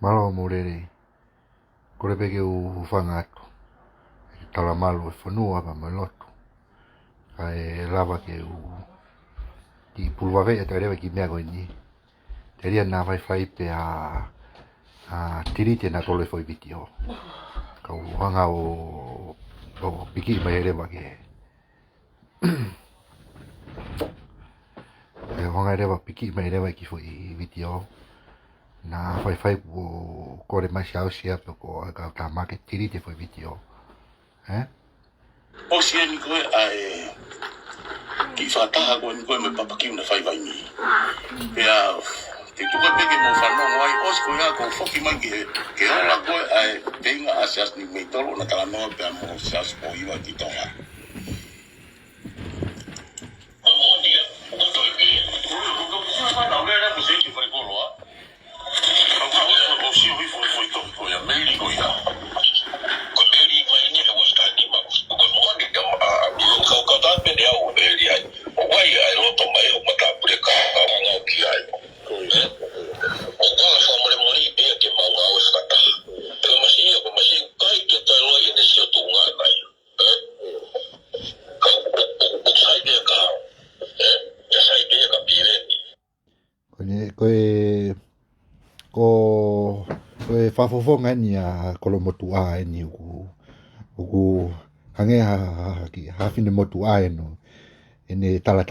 Malo morere. Kore peke u whanga atu. Tala malo e whanua pa mai lotu. Kai lava ke u ki pulwawea te rewa ki mea koe ni. Te ria nā whai pe a tirite nā tole whai viti o. Ka u hanga o piki mai rewa ke. E hanga rewa piki mai rewa ki whai viti o. Nā whai o kore mai siau sia pe ko ka tā make tirite whai viti o. O sia ni koe ai ki whataha koe ni koe me papaki una whai ni. Pea te tuka peke mo whanongo ai os koe a ko whoki mai ke ola koe ai teinga asias ni mei tolo na tala noa pea mo sias po iwa ki tonga. Koe whafofonga ni a kolo motu a ni uku hange ki hawhine motu a no ene tala.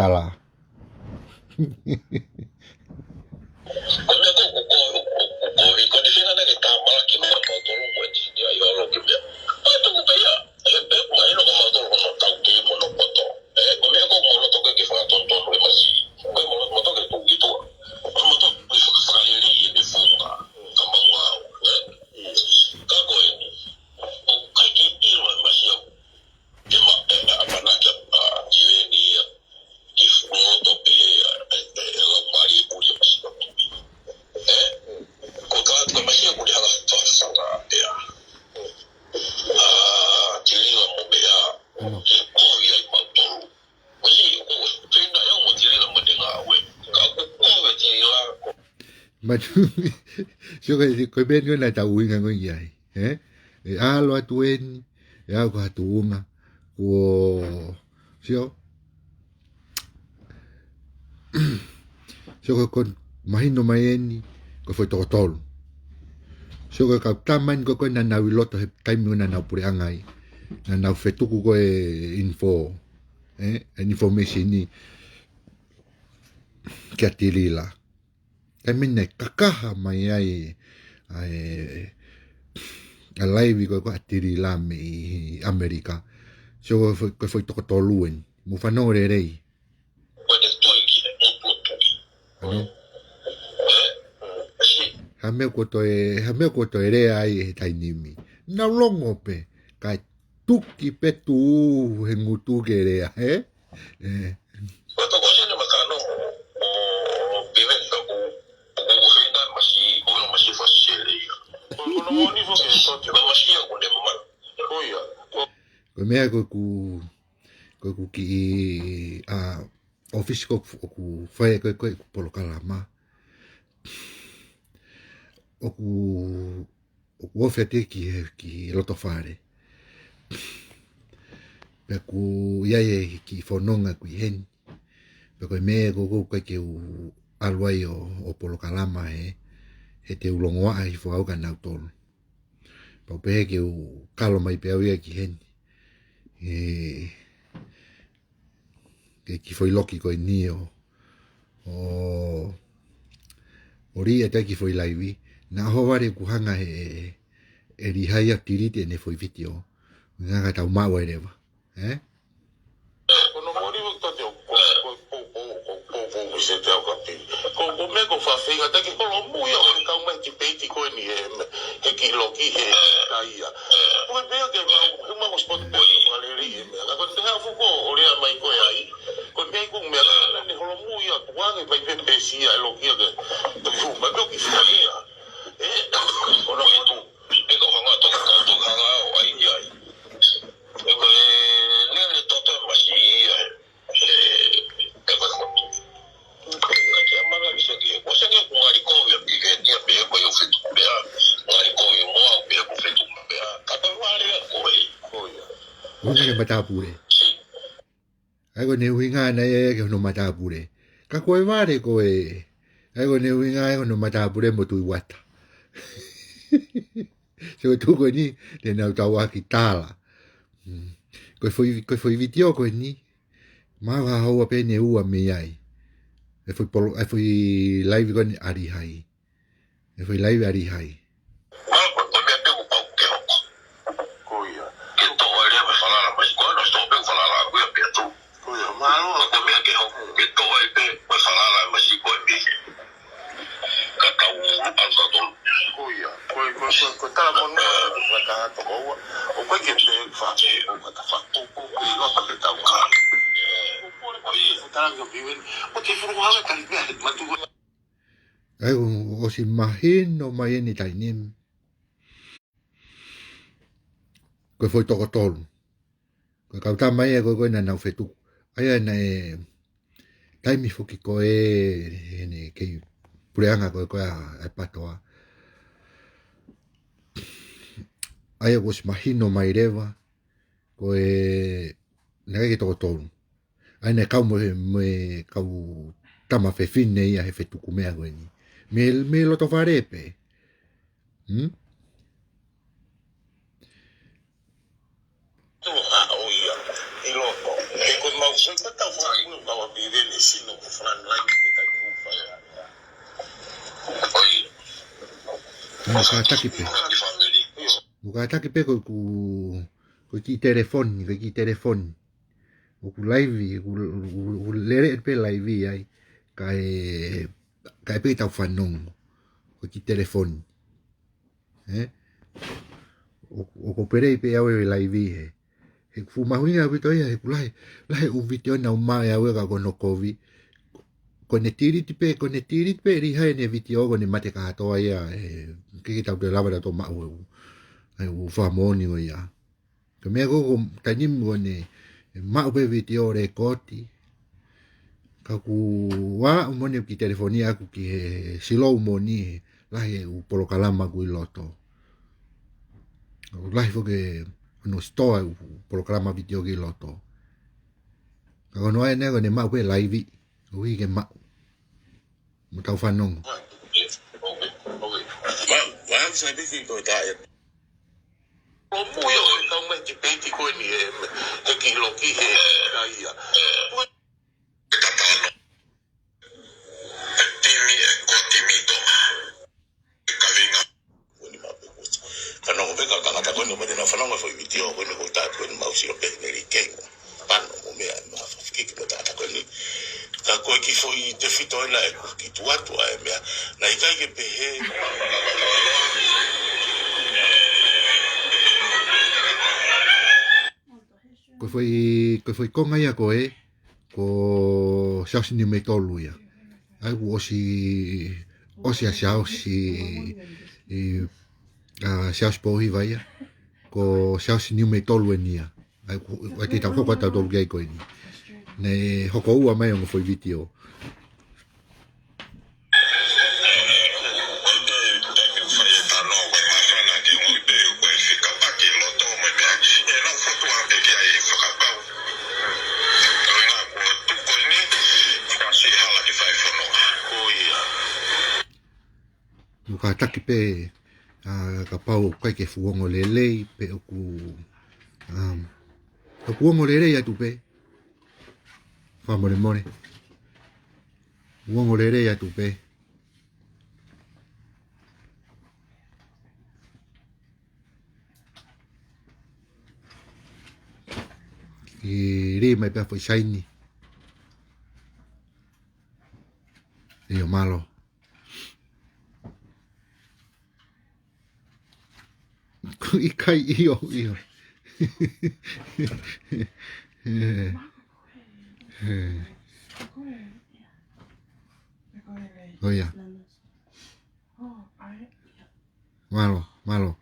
Sio koe ben koe nai tau inga koe iai. E alo atu eni, e au ko hatu unga, sio koe mahino mai eni, koe foi toko tolu. Sio koe kau tamani koe nanau iloto he taimi una nau pure angai, nanau fetuku koe info, information ni kia tirila. Kai mene kakaha mai ai a live koe atiri la me i Amerika. So koe foi toko toluen. Mu whanau rei. Ano? Hameo ko toi rea ai he tainimi. Nau longo pe. Kai tuki petu he ngutu ke rea. Koe mea koe ku ki office ko ku whae koe polo kalama. Oku ofia te ki loto whare. Pea ku iae ki whanonga kui hen. Pea koe mea koe ke u aluai o polo kalama he te ulongoa hi whaauka nau tolu. Pau pehe ke u kalo mai pea uia ki hen. Ke ki foi loki koe ni o ria te ki foi laiwi. Na howare ku hanga he rihai a tirite ne foi vitio. Nganga tau maua erewa. Kono mori wakta te o se te au kapi. Ko me ko whawhinga, taki kolo muia o kau mai ki peiti koe ni he ki loki he taia. Koe mea ke mau spot koe o whaleri e mea. Koe te hea fuko o rea mai koe ai. Koe mea i kong mea kana ni holo muia tuange pai pepesia e lokia ke te fuka. Mea ki whaia. Kono hitu. Eko hanga toka hanga o ai ai. Koe nene toto masi Kaya mga bisagi, wasa nga kung nga ikaw yung bigay niya, bigay ko yung fit ko. Hunga ke matapure. Ai ko ne winga na ke no matapure. Ka koe ware koe. Ai ko ne winga ko no matapure mo tu wata. Se tu ko ni le na tawa ki tala. Ko foi vitio ko ni. Ma wa ho pe ne ua me ai. E foi live ko ni ari hai. E foi live ari hai. Ai o si mahin no mai ni tai nim. Ko foi toko tolu. Ko kauta mai e ko na na fetu. Ai na tai mi fuki ko ne ke pureanga ko a patoa. Ai o si mahin no mai reva. Ko na ke toko tolu. Ai na kau mo kau tama fe fine ia he fetu ku mea ko ni. Me lo to farepe. Mukataki pe ko ki telefoni. O ku live ku lere pe live ai kai pe tau fanong ko ki telefoni. O ko pere pe au live he. He fu mahuinga vito ia he kulai un video na uma ya we ka kono kovi. Konetiri pe ri hai ne video ko ne mate ka to ia ke tau de lava to ma u. Ai u famoni o ia. Ke me go tanim go ne ma pe video rekoti. Ka ku wa moni ki telefonia ku ki silo moni la he u polo kalama ku loto. La fo ke no sto u polo kalama video ki loto. Ka no ai ne go ne ma pe live ui ke ma mo tau fanong. Ma sa bi ki ko ta o muyo ka me ki pe ki ko ni e ki lo ki he ka ia ki foi te fito ela ki tu atu ai me na ika ke pe he ko foi konga ia ko siasi ni me tolu ia. Ai osi a siasi siasi pohi vai ia. Ko siasi ni me tolu enia. Ai te tau hoko tau tolu gai ko ini. Ne hoko ua mai ongo foi video. Muka taki pe ka pau kai ke fuongo lelei pe oku fuongo lelei atu pe famore more fuongo lelei atu pe ki ri mai pe foi shiny io malo ikai io oh ya malo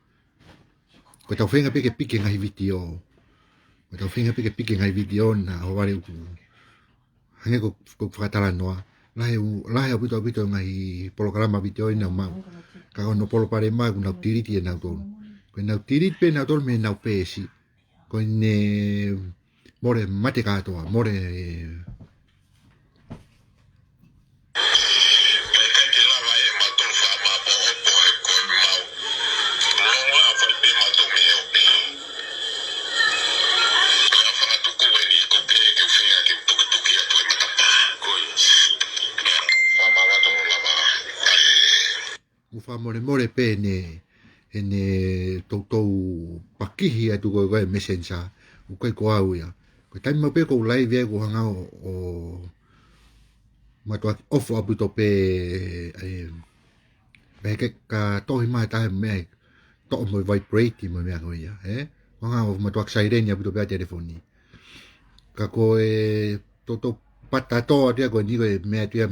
ko tau finga pike ngai video ko tau finga pike ngai video na o vale ku hange ko fatala noa lahe bito ngai programa video ina ma ka no polo pare ma ku na tiriti na ko na tiriti pe na tol me na pesi ko ko ne more mate katoa more ufa more pe ne tau pakihi atu ko messenger u ko au ya ko tai mo pe ko live ko hanga o ma to off abu to pe ke ka to mai ta me to mo vibrate mo me ko ya hanga o ma to siren ya bu to pe telefoni ka ko to pata to dia ko ni ko me tu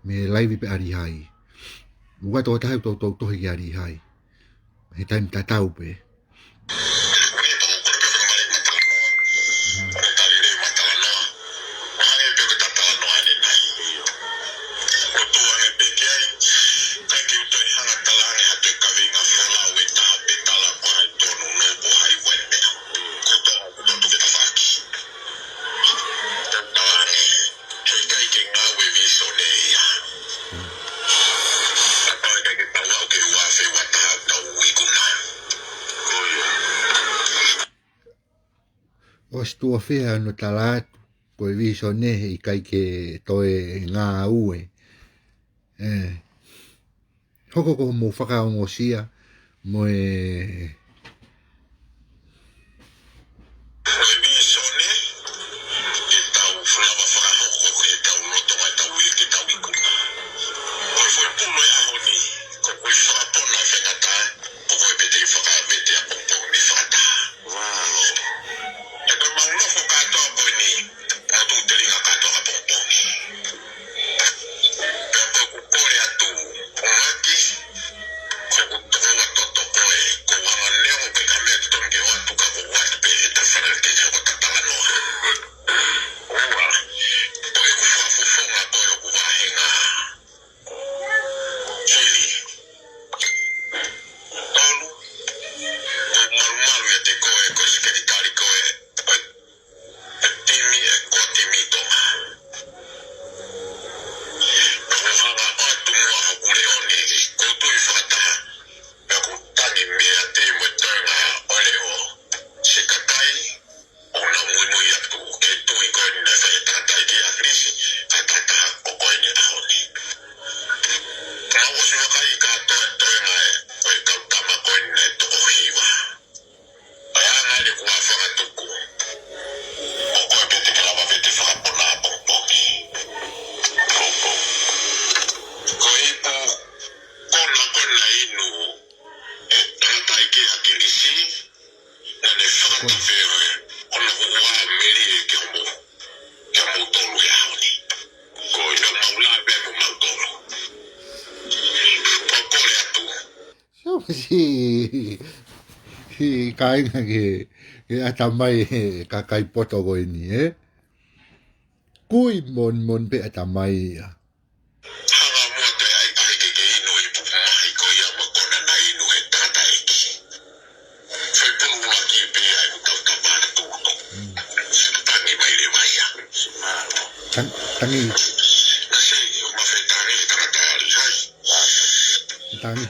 me live pe ari hai Muka to hi ari hai. He time ta tau pe. Os tua fea no talat ko viso ne I kai ke toe ngā ue. Hoko ko mo whakaongosia mo si kainga ke atamai kakai poto ko ini kui mon pe atamai tangi tangi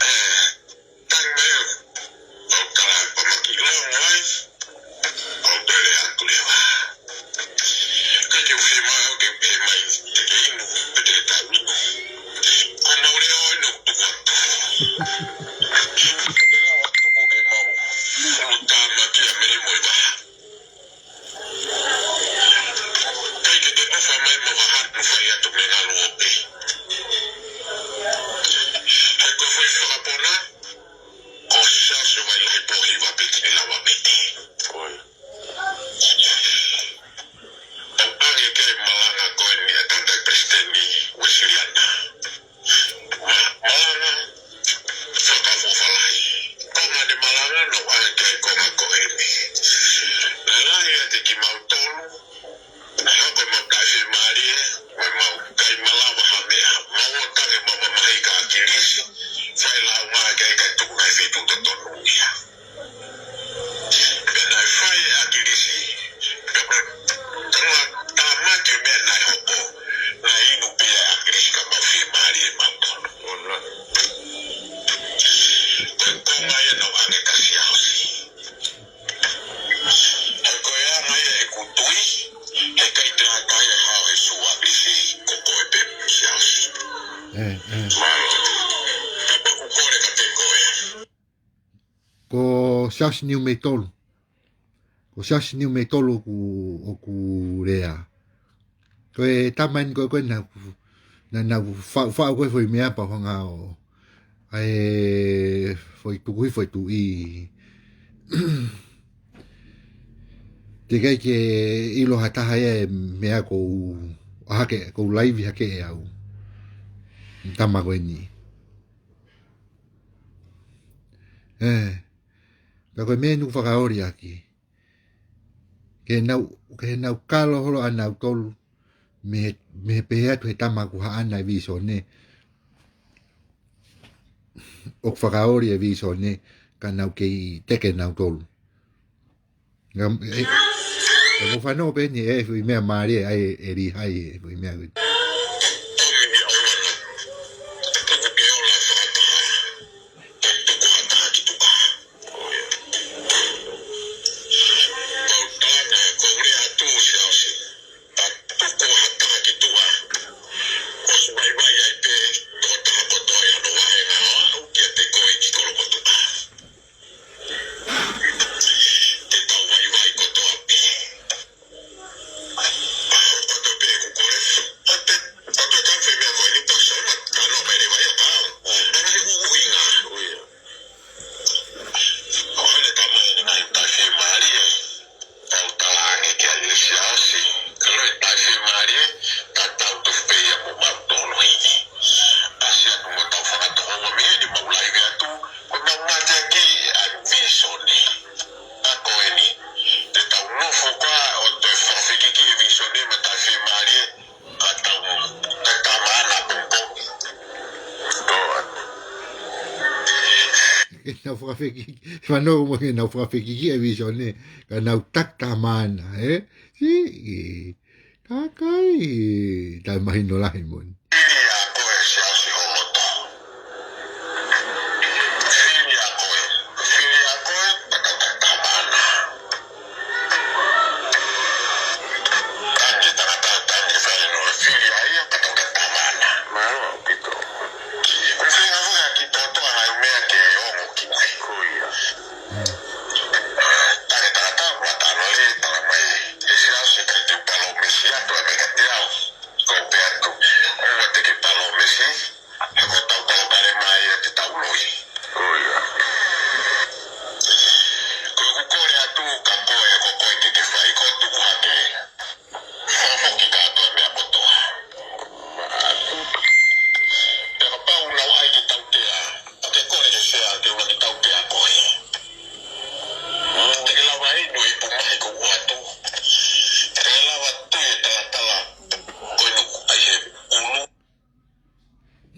Ko sas niu me tolu. Ko sas niu me tolu o ku rea. Ko e taman ko na fa ko foi mea pa hanga o. Ai foi tu i. Te kai ke ilo hataha e mea ko hake ko live hake e au. Tama ko ni. Ka ko me nu whakaori aki. Ke nau kalo holo anau tolu. Me pehea tu he tama ku haana e viso ne. O whakaori e viso ne. Ka nau kei teke nau tolu. E mo whanau pe ni e fui mea maari e ri hai e fui mea kui. Nau whakawheki, whanau mo ke nau whakawheki ki e viso ne, ka nau takta mana, Si, kakai, tai mahi no lahi mon.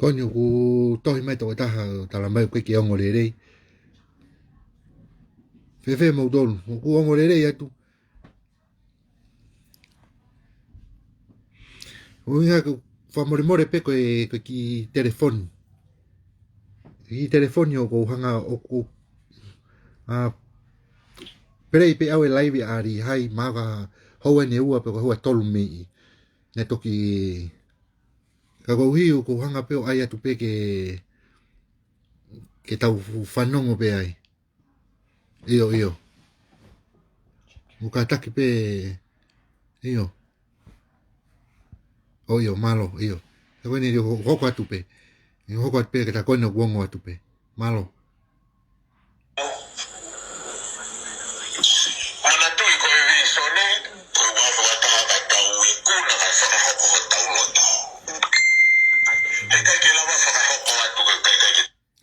Konyo ku tohi mai tō taha tala mai koe ki ongo rerei. Whewhe mau tonu, ku ongo rerei atu. Uinga ku whamoremore pe koe ki telefoni. Ki telefoni o ko hanga o ku perei pe au e laivi ari hai maga hoa ne ua pe ko hoa tolu mei. Ne toki ka ko hiu ko hanga pe o ai atu pe ke tau whanongo pe ai. Iyo. Muka taki pe iyo. O iyo, malo, iyo. Ka koe ni hoko atu pe. Ni hoko atu pe ke ta koe no guongo atu pe. Malo.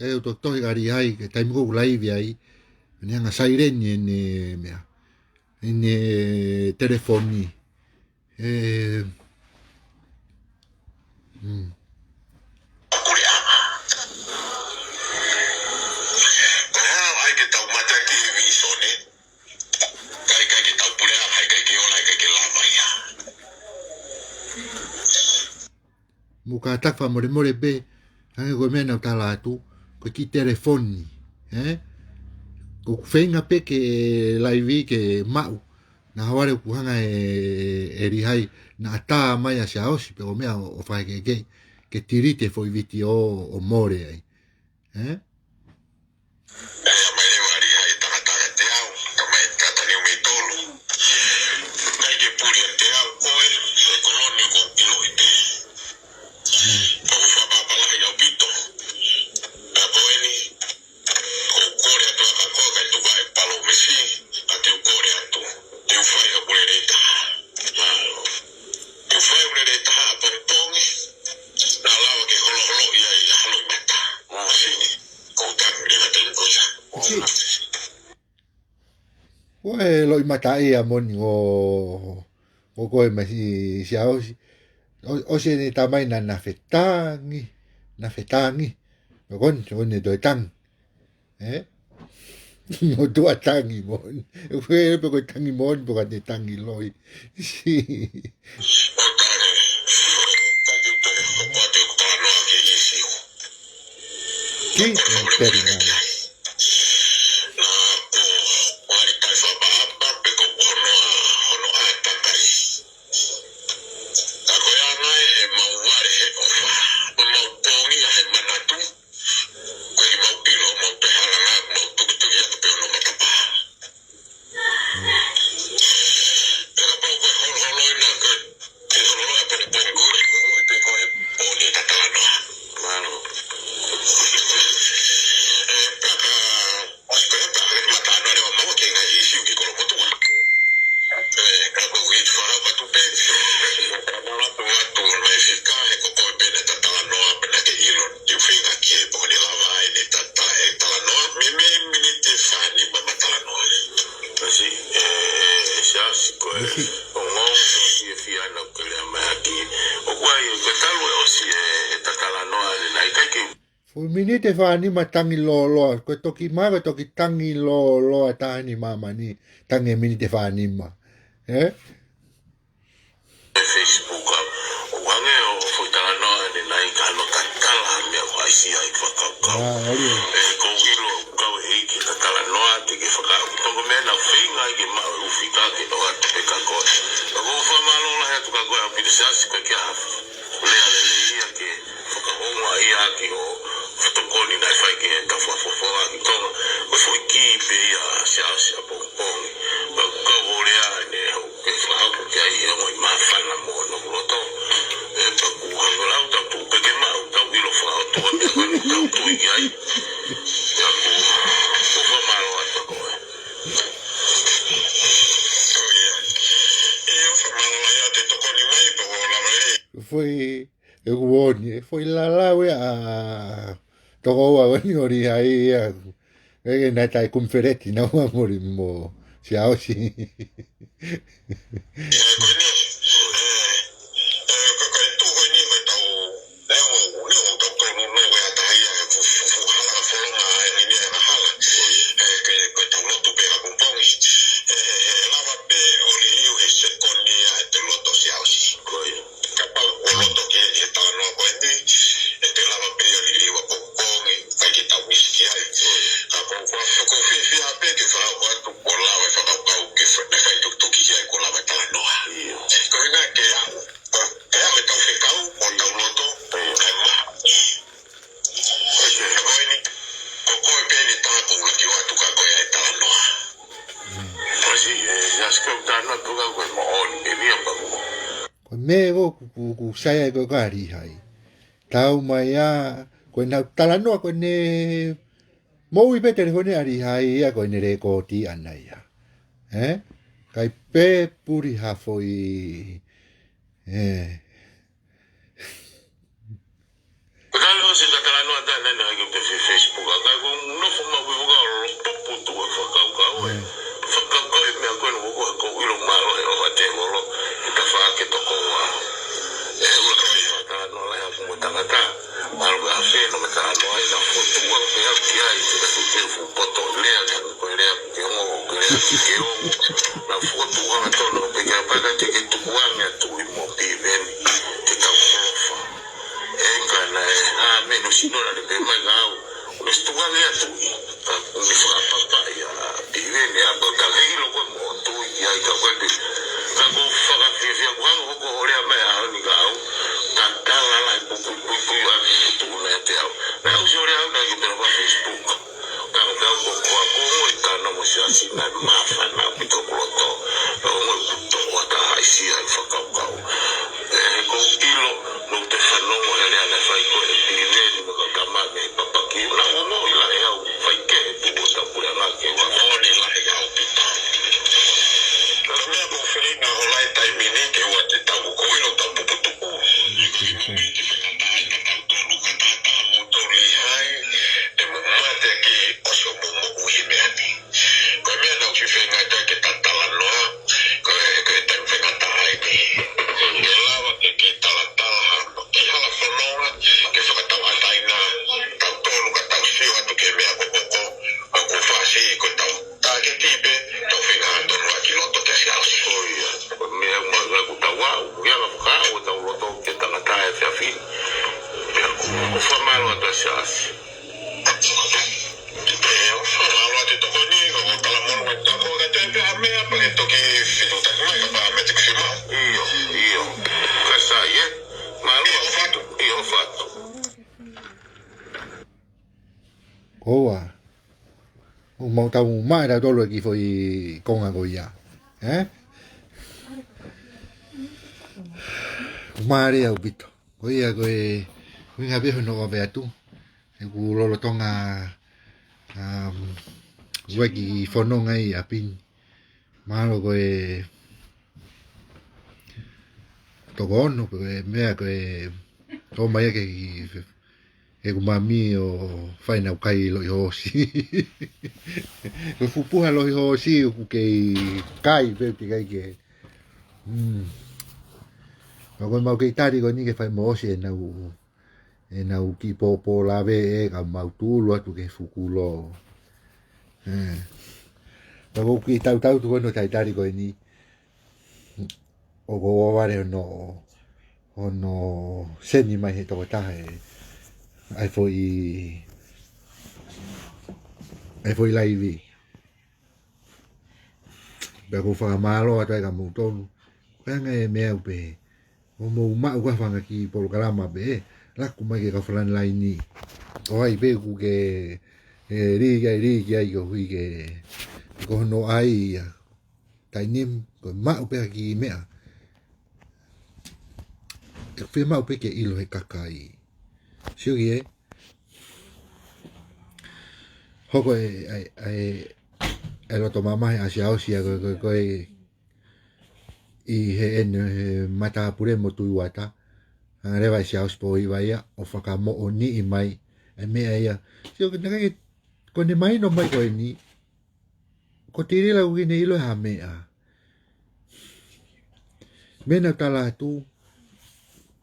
E o tohi ari hai, ke taimiko ulaivi ai, ni anga saireni ene mea, ene telefoni. Muka takwa more be, hange koe mea nau tala atu, ko ki telefoni, ko whenga pe ke laivi ke mau, na haware kuhanga e rihai, na ata mai a sia osi, pe o mea o whae ke kei, ke tirite foi viti o more ai. Oe loi matai a moni o koe mai si ausi. O se ne tamai na fetangi. No kon ne doi tang. Mo tua tangi mon. O fue pe ko tangi mon po ka ne tangi loi. Si. Ki terina. Minite fa ni matangi lo ko toki ma toki tangi lo ata ni mama ni tangi minite fa ni ma Facebook o wange o futala no ni nai ka no katala me wa si ai fa ka ko ilo ka e ki katala no ate ke fa ka to me na finga ke ma u fika ke o ate ka ko ko fa ma lo la tu ka ko a pi sa si ka ke a le ale ia ke fa ka o ma ia ki o fotokoni na fai ke ta fo ki to ko foi ki pe ya sia pong ka vole ne ke fa ko ke ai mo ma fa na mo no roto e pa ku ha la ta pu pe ke ma ta wi lo fa to me ko ni ta tu i ai ya ku fa ma lo ta ko foi la we a togo wa ni ori ai e na tai conferetti na wa mori mo si ausi me go ku sai go gari hai tau mai a ko na talano ko ne mo i beter ko ne ari hai a ko ne re ko ti anai ya kai pe puri ha foi Kalau si katalano ada na ke Facebook ka ko no fuma bu ga lo popu tu fa ka me ko no ko ilo malo e o ate lo ta fa ke to ko wa lo ka no la ya fu tangata al ga fe no meta no ai na fu tu wa ke ya ki ai se tu ke fu poto le ya ko le ke mo ko le ke o na fu tu wa to no pe ka pa ka ke tu wa me tu mo pi ven ke ta fa engana menos si no la de mai gao esto va a tu mi fa papá ya vive ne a boca lo como tu y hay que vuelve ka go fa ka fi ko ko ore mai a ni gao ta la pu Gracias. Haluat itu kau ni kau kalau mau kita kau kata itu ame apa itu ki film tak mau apa ame cek film. Iyo. Kasaya. Malu apa fato? Iyo fato. Koa. Mau tahu mai dah dulu lagi foi công an coi ya. Mai dia ubito. Koi ya koi ngabe no ngabe tu. Ku lo tonga wagi fono ngai apin. Malo koi togono koi mea koi o mai ke ku mami o fai na kai lo yo si. Ku fupu lo yo si ku ke kai pe kai ke. Ko mau ke tari ko ni ke fai mo si na u ki po la ve ka mau tu lo tu ke fuku lo. Ko ki tau tu ko no tai tari ko ni. O go ware no ono seni mai he to ta he. Ai foi live. Ba ko fa malo ata ka mu ton. Ka ngai me pe. O mo ma ko fa ki por kalama be. La ku mai ke ka flan lai ni. O ai be ku ke ri ga yo hui ke ko no ai ya. Tai nim ko ma pe ki me. Ke fe ma pe ke ilo he kakai. Siu ye. Hoko lo toma mai asia osia ko i he en mata pure mo tu wata. Angare vai sia os po i vai o faka mo oni i mai. E me ai. Siu ke ngai ko ni mai no mai ko ni. Ko tiri la wi nei lo ha me a. Mena tala tu.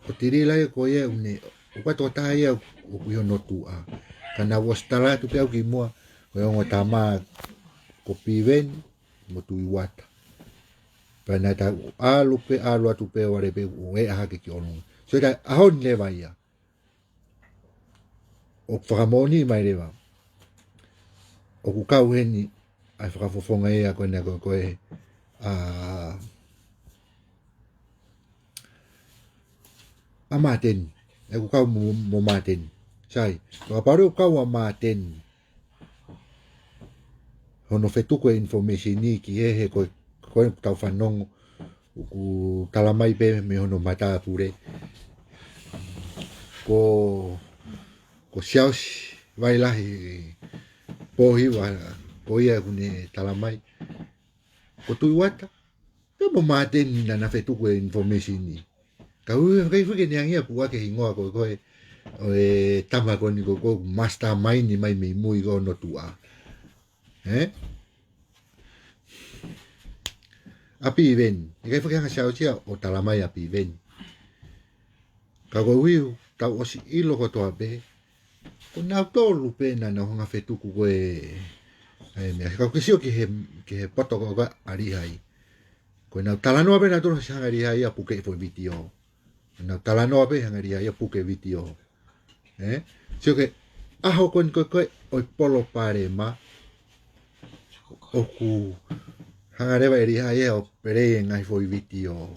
Ko tiri la ko ye ni. Ko to ta ye o yo no tu a. Kana was tala tu pe ki mo. Ko ngo tama ko piven mo tu iwata. Pana ta alu atu pe ware pe e a ke ki onu. So da ahon le vai ya. O famoni mai le va. O ku ka weni ai fra fo fonga e a ko na ko e a maten. E ku ka mo maten. Sai. Ko paru ka wa maten. Hono fetu ko information ni ki he ko tau fanong ku talamai pe me hono mata pure ko siaus vai la pohi wa poia kune talamai ko tu wata to mo mate ni na fetu ko information ni ka u ngai fu ke nyang ya pu ke hingo ko tama ko ni ko mastermind ni mai me mui go no tua. Api ven, ngai fa ka xiao chia o talamai api ven. Ka go wiu ta o si ilo ko to abe. Ko na to lu pe na no nga fetu ku go me ka ko sio ki he poto ko ga ari hai. Ko na talano abe na to sa ari hai apu ke fo video. Na talano abe ari hai apu ke video. Sio ke aho kon ko o polo pare ma oku hangareva eri hai o pere ngai foi video.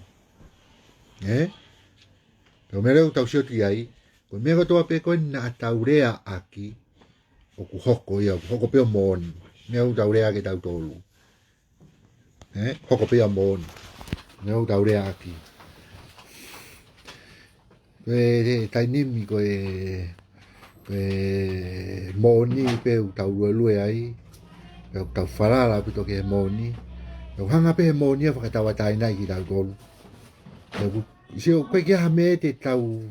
Pero me tau sio ti ai. Ko me ko to pe ko na taurea aki. Oku hoko ia hoko pe mon. Me taurea ke tau tolu. Hoko pe mon. Me taurea aki. Pe tai nimi ko moni pe tau lu ai. Tau farala pito ke moni. Tau hanga pe moni fa tau tai nai ki tau tolu. Sio ko ke ha me te tau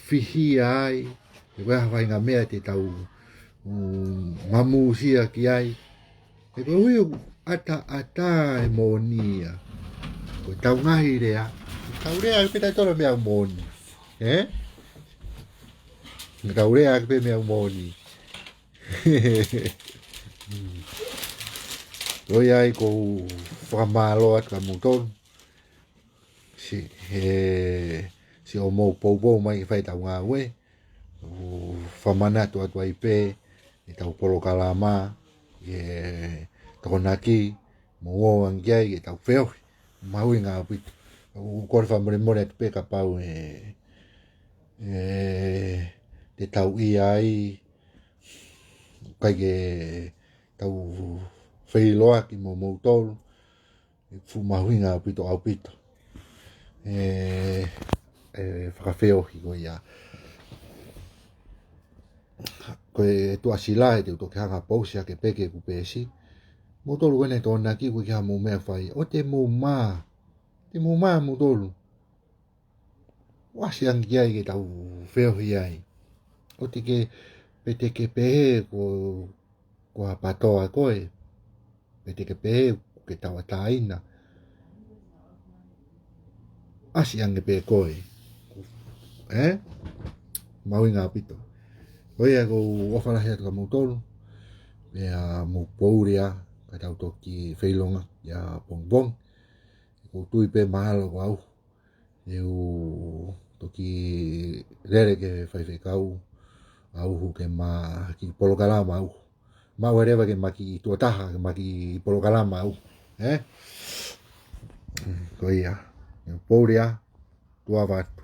fihi ai. Ko ha vai nga me te tau mamu sia ki ai. Ko ui ata moni. Ko tau ngai rea. Tau rea pe tau me moni. Tau rea pe me moni. Oi ai ko famalo at kamuton si o mo po mai fai tau nga we whamana tua tua ipe, e tau polo kalama, e takonaki, mo o angiai, e tau wheo, mahui ngā pito. Kore whamore more atu pe ka pau te tau i ai, kai ke tau wheiloa ki mo moutolu, e fu mahui ngā pito au pito. Whakawheo ki ko ia. Koe tua sila e te utoke hanga pausia ke peke ku pesi. Moutolu wene tōna ki koe ki ha mou mea whai. O te mou mā. Te mou mā moutolu. Wasi angi ai ke tau wheo hi ai. O te ke pete ke pehe ko ha patoa koe. Pete ke pehe ke tawa taina. Asi ange pe koe. Maui ngā pito. Hoi e ko whawhanahi atu ka moutolu. Mea mou pourea. Ka tau toki whailonga. Ia bongbong. Ko tui pe mahalo ko au. Eu toki rere ke whaiwhekau. Au hu ke ma ki polokalama au. Ma wherever ke ma ki tuataha. Ke ma ki polokalama au. Ko ia. Pourea. Tua wat.